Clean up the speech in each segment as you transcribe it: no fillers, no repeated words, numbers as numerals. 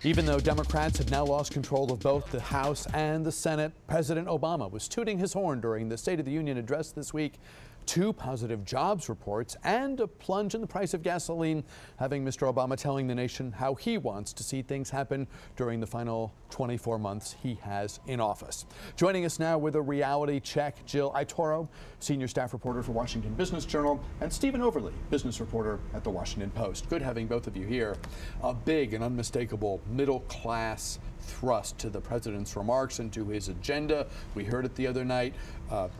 Even though Democrats have now lost control of both the House and the Senate, President Obama was tooting his horn during the State of the Union address this week. 2 positive jobs reports and a plunge in the price of gasoline, having Mr. Obama telling the nation how he wants to see things happen during the final 24 months he has in office. Joining us now with a reality check, Jill Itoro, senior staff reporter for Washington Business Journal, and Stephen Overly, business reporter at the Washington Post. Good having both of you here. A big and unmistakable middle-class thrust to the president's remarks and to his agenda. We heard it the other night,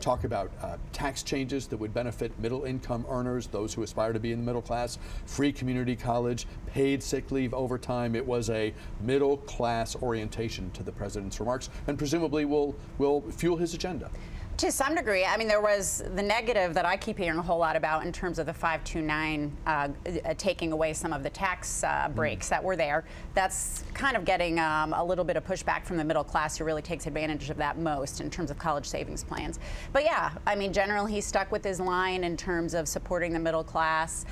talk about tax changes that would benefit middle-income earners, those who aspire to be in the middle class, free community college, paid sick leave overtime. It was a middle-class orientation to the president's remarks, and presumably will fuel his agenda. To some degree. I mean, there was the negative that I keep hearing a whole lot about in terms of the 529 taking away some of the tax breaks that were there. That's kind of getting a little bit of pushback from the middle class, who really takes advantage of that most in terms of college savings plans. But yeah, I mean, generally he stuck with his line in terms of supporting the middle class.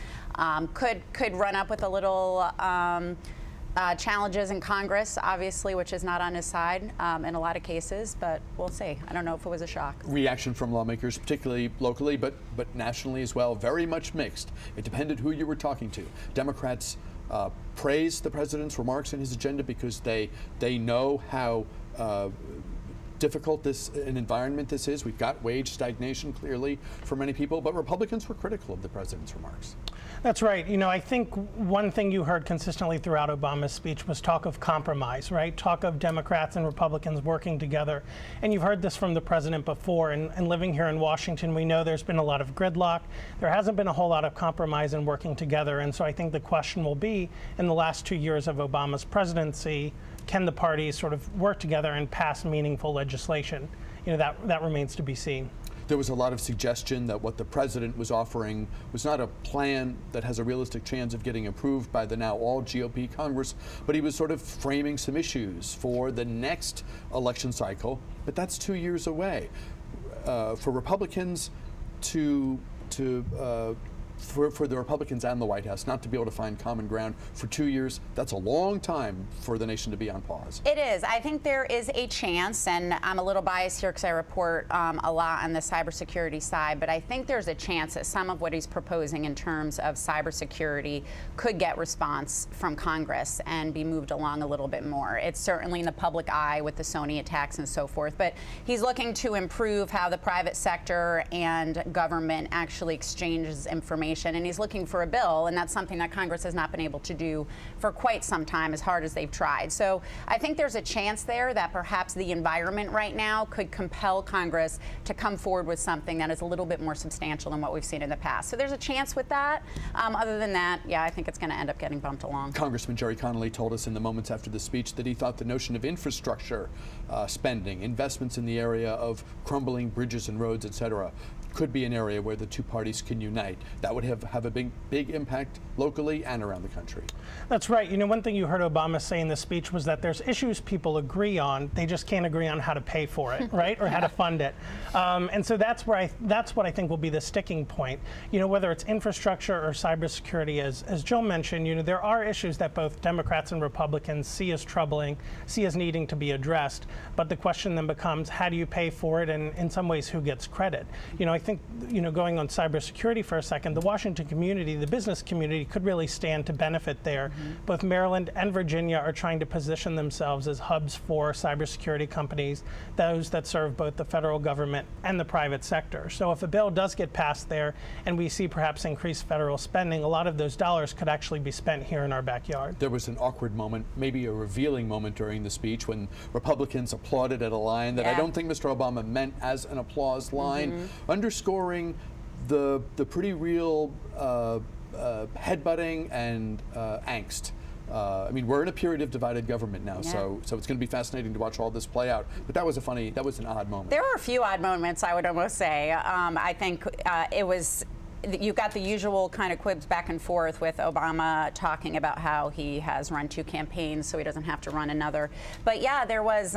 Could run up with a little challenges in Congress, obviously, which is not on his side in a lot of cases, but we'll see. I don't know if it was a shock. Reaction from lawmakers, particularly locally, but nationally as well, very much mixed. It depended who you were talking to. Democrats praised the president's remarks and his agenda because they know how difficult an environment this is. We've got wage stagnation, clearly, for many people, but Republicans were critical of the president's remarks. That's right. You know, I think one thing you heard consistently throughout Obama's speech was talk of compromise, right? Talk of Democrats and Republicans working together. And you've heard this from the president before. And living here in Washington, we know there's been a lot of gridlock. There hasn't been a whole lot of compromise in working together. And so I think the question will be, in the last 2 years of Obama's presidency, can the parties sort of work together and pass meaningful legislation? You know, that remains to be seen. There was a lot of suggestion that what the president was offering was not a plan that has a realistic chance of getting approved by the now all GOP Congress, but he was sort of framing some issues for the next election cycle. But that's 2 years away. For Republicans for the Republicans and the White House not to be able to find common ground for 2 years, that's a long time for the nation to be on pause. It is. I think there is a chance, and I'm a little biased here because I report a lot on the cybersecurity side, but I think there's a chance that some of what he's proposing in terms of cybersecurity could get response from Congress and be moved along a little bit more. It's certainly in the public eye with the Sony attacks and so forth, but he's looking to improve how the private sector and government actually exchanges information. And he's looking for a bill, and that's something that Congress has not been able to do for quite some time, as hard as they've tried. So I think there's a chance there that perhaps the environment right now could compel Congress to come forward with something that is a little bit more substantial than what we've seen in the past. So there's a chance with that. Other than that, yeah, I think it's going to end up getting bumped along. Congressman Jerry Connolly told us in the moments after the speech that he thought the notion of infrastructure spending, investments in the area of crumbling bridges and roads, et cetera, could be an area where the two parties can unite. That would have a big impact locally and around the country. That's right. You know, one thing you heard Obama say in the speech was that there's issues people agree on, they just can't agree on how to pay for it, right? Or how to fund it. And so that's what I think will be the sticking point. You know, whether it's infrastructure or cybersecurity, as Jill mentioned, you know, there are issues that both Democrats and Republicans see as troubling, see as needing to be addressed. But the question then becomes, how do you pay for it? And in some ways, who gets credit? You know, I think, you know, going on cybersecurity for a second, the Washington community, the business community, could really stand to benefit there. Both Maryland and Virginia are trying to position themselves as hubs for cybersecurity companies, those that serve both the federal government and the private sector. So if a bill does get passed there and we see perhaps increased federal spending, a lot of those dollars could actually be spent here in our backyard. There was an awkward moment, maybe a revealing moment during the speech when Republicans applauded at a line that I don't think Mr. Obama meant as an applause line, underscoring the pretty real headbutting and angst. I mean, we're in a period of divided government now, so it's going to be fascinating to watch all this play out. But that was an odd moment. There were a few odd moments, I would almost say. I think it was you've got the usual kind of quibs back and forth with Obama talking about how he has run 2 campaigns, so he doesn't have to run another. But yeah, there was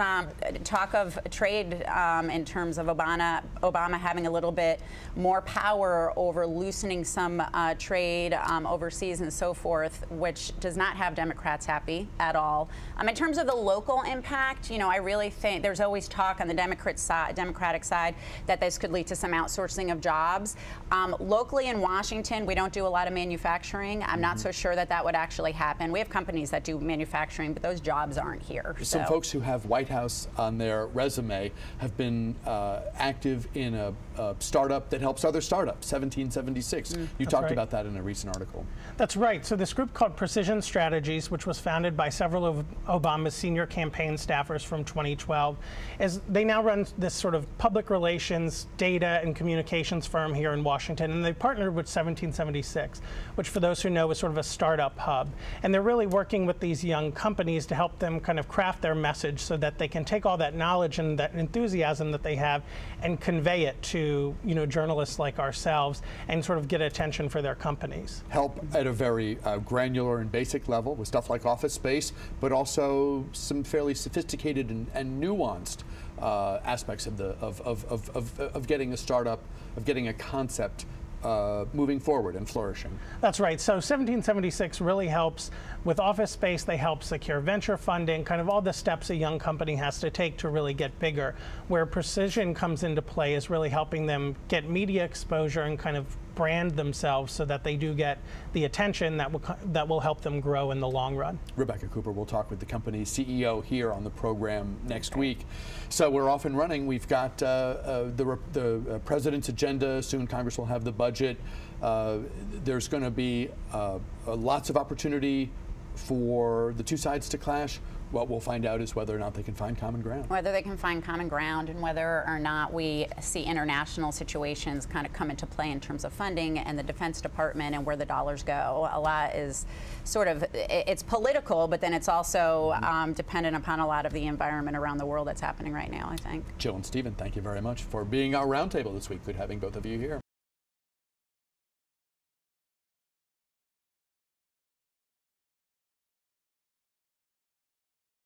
talk of trade in terms of Obama having a little bit more power over loosening some trade overseas and so forth, which does not have Democrats happy at all. In terms of the local impact, I really think there's always talk on the Democratic side that this could lead to some outsourcing of jobs. Locally in Washington, we don't do a lot of manufacturing. I'm not so sure that that would actually happen. We have companies that do manufacturing, but those jobs aren't here. Some folks who have White House on their resume have been active in a startup that helps other startups, 1776. You talked about that in a recent article. That's right. So this group called Precision Strategies, which was founded by several of Obama's senior campaign staffers from 2012, they now run this sort of public relations, data, and communications firm here in Washington, and they partnered with 1776, which for those who know is sort of a startup hub. And they're really working with these young companies to help them kind of craft their message so that they can take all that knowledge and that enthusiasm that they have and convey it to journalists like ourselves and sort of get attention for their companies. Help at a very granular and basic level with stuff like office space, but also some fairly sophisticated and nuanced aspects of getting a startup, of getting a concept moving forward and flourishing. That's right. So 1776 really helps with office space. They help secure venture funding, kind of all the steps a young company has to take to really get bigger. Where Precision comes into play is really helping them get media exposure and kind of brand themselves so that they do get the attention that will help them grow in the long run. Rebecca Cooper will talk with the company's CEO here on the program next week. So we're off and running. We've got the president's agenda. Soon Congress will have the budget. There's going to be lots of opportunity for the two sides to clash. What we'll find out is whether or not they can find common ground. Whether they can find common ground and whether or not we see international situations kind of come into play in terms of funding and the Defense Department and where the dollars go. A lot is sort of, it's political, but then it's also dependent upon a lot of the environment around the world that's happening right now, I think. Jill and Stephen, thank you very much for being our roundtable this week. Good having both of you here.